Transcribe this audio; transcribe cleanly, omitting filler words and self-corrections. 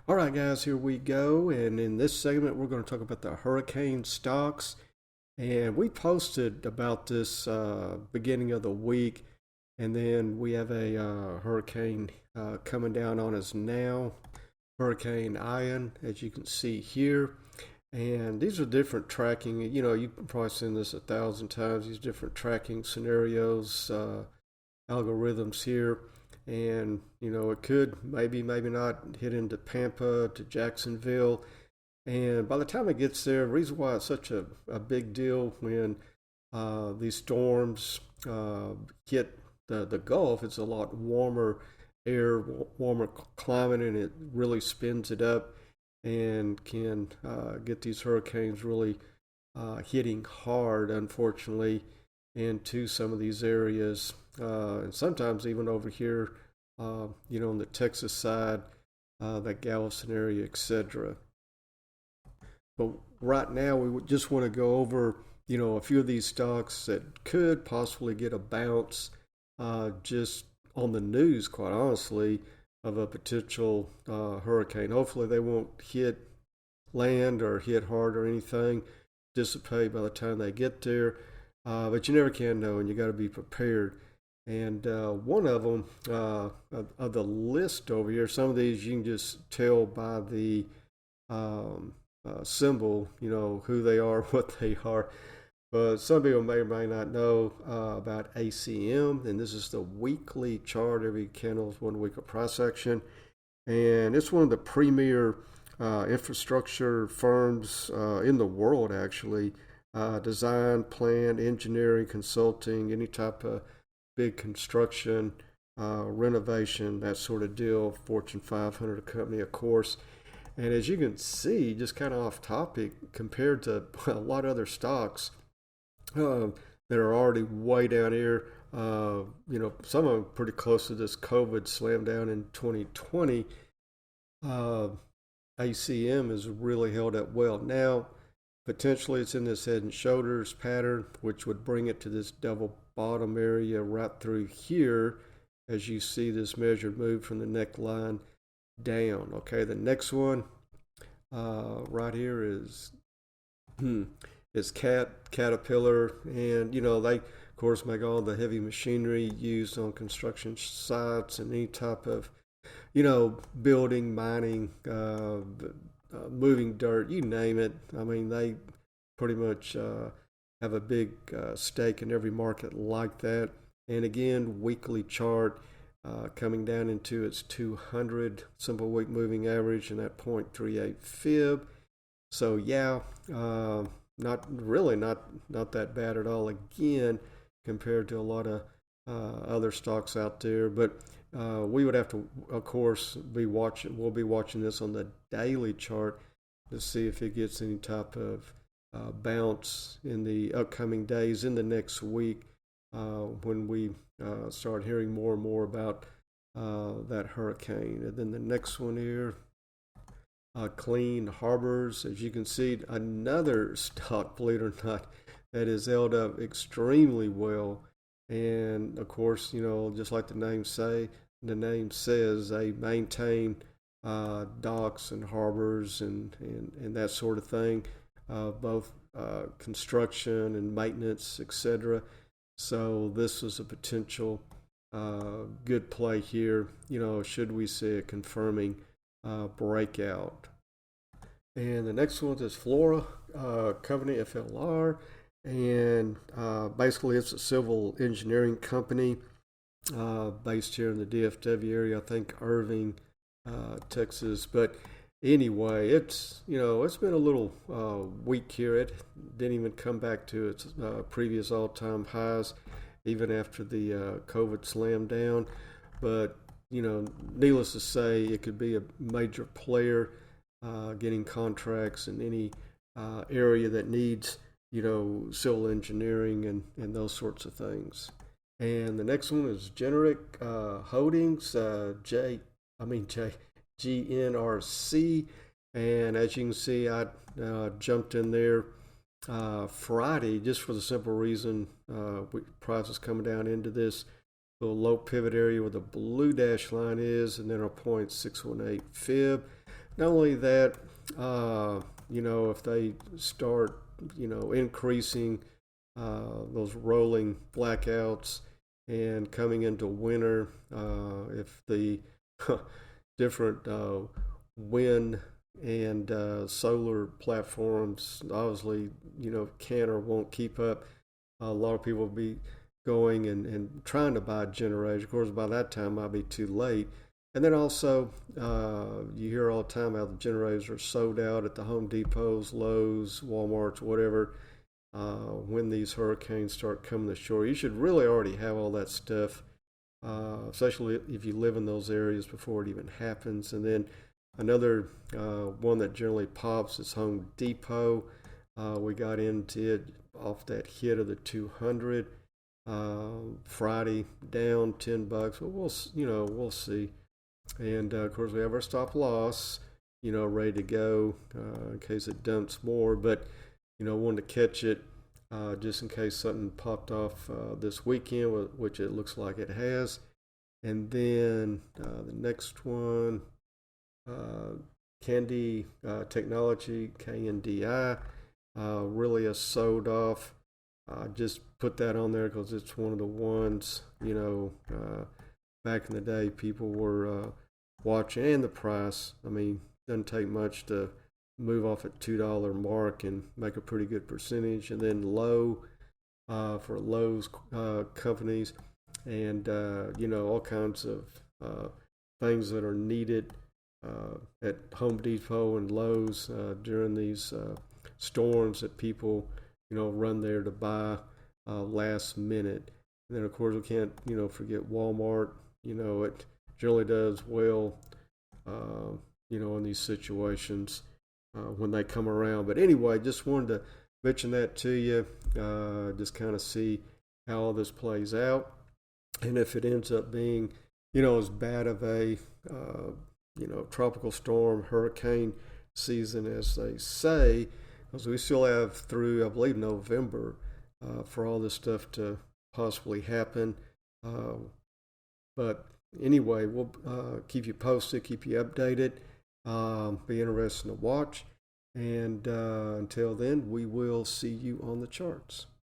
All right, guys, here we go. And in this segment, we're going to talk about the hurricane stocks. And we posted about this beginning of the week. And then we have a hurricane coming down on us now, Hurricane Ian, as you can see here. And these are different tracking. You know, you've probably seen this 1,000 times, these different tracking scenarios, algorithms here. And, you know, it could maybe not hit into Pampa to Jacksonville. And by the time it gets there, the reason why it's such a big deal when these storms hit the Gulf, it's a lot warmer air, warmer climate, and it really spins it up and can get these hurricanes really hitting hard, unfortunately, into some of these areas. And sometimes even over here, you know, on the Texas side, that Galveston area, etc. But right now, we just want to go over, you know, a few of these stocks that could possibly get a bounce just on the news, quite honestly, of a potential hurricane. Hopefully, they won't hit land or hit hard or anything, dissipate by the time they get there. But you never can know, and you got to be prepared. And one of them, of the list over here, some of these you can just tell by the symbol, you know, who they are, what they are. But some people may or may not know about ACM, and this is the weekly chart. Every candle is 1 week of price action. And it's one of the premier infrastructure firms in the world, actually. Design, plan, engineering, consulting, any type of big construction, renovation, that sort of deal. Fortune 500 company, of course. And as you can see, just kind of off topic, compared to a lot of other stocks that are already way down here, you know, some of them pretty close to this COVID slam down in 2020. ACM has really held up well. Now, potentially it's in this head and shoulders pattern, which would bring it to this double bottom area right through here, as you see this measured move from the neckline down. Okay, the next one right here is Caterpillar, and you know, they of course make all the heavy machinery used on construction sites and any type of, you know, building, mining, moving dirt, you name it. I mean, they pretty much have a big stake in every market like that. And again, weekly chart coming down into its 200 simple week moving average and that 0.38 fib. So yeah, not that bad at all again compared to a lot of other stocks out there. But we would have to, of course, we'll be watching this on the daily chart to see if it gets any type of bounce in the upcoming days, in the next week, when we start hearing more and more about that hurricane. And then the next one here, Clean Harbors. As you can see, another stock, believe it or not, that is held up extremely well. And of course, you know, just like the name says, they maintain docks and harbors and that sort of thing, both construction and maintenance, etc. So this is a potential good play here, you know, should we see a confirming breakout. And the next one is FLIR, company, FLIR. And basically it's a civil engineering company based here in the DFW area, I think Irving, Texas. But anyway, it's, you know, it's been a little weak here. It didn't even come back to its previous all-time highs, even after the COVID slam down. But, you know, needless to say, it could be a major player getting contracts in any area that needs, you know, civil engineering and those sorts of things. And the next one is Generic Holdings, GNRC. And as you can see, I jumped in there Friday just for the simple reason prices coming down into this little low pivot area where the blue dash line is, and then our 0.618 fib. not only that, if they start, increasing those rolling blackouts and coming into winter, if the different wind and solar platforms obviously, can or won't keep up, a lot of people will be going and trying to buy generators. Of course, by that time, might be too late. And then also, you hear all the time how the generators are sold out at the Home Depots, Lowe's, Walmart's, whatever. When these hurricanes start coming to shore, you should really already have all that stuff, especially if you live in those areas before it even happens. And then another one that generally pops is Home Depot. We got into it off that hit of the 200. Friday down $10. But we'll see. And of course, we have our stop loss, ready to go in case it dumps more. But wanted to catch it just in case something popped off this weekend, which it looks like it has. And then the next one, Candy Technology, KNDI, really has sold off. I just put that on there because it's one of the ones, back in the day people were watching, and the price, doesn't take much to move off at $2 mark and make a pretty good percentage. And then low for Lowe's companies, and all kinds of things that are needed at Home Depot and Lowe's during these storms that people run there to buy last minute. And then of course we can't forget Walmart. It generally does well in these situations when they come around. But anyway, just wanted to mention that to you, just kind of see how all this plays out. And if it ends up being as bad of a tropical storm, hurricane season as they say, because we still have through, I believe, November for all this stuff to possibly happen. But anyway, we'll keep you posted, keep you updated. Be interesting to watch. And until then, we will see you on the charts.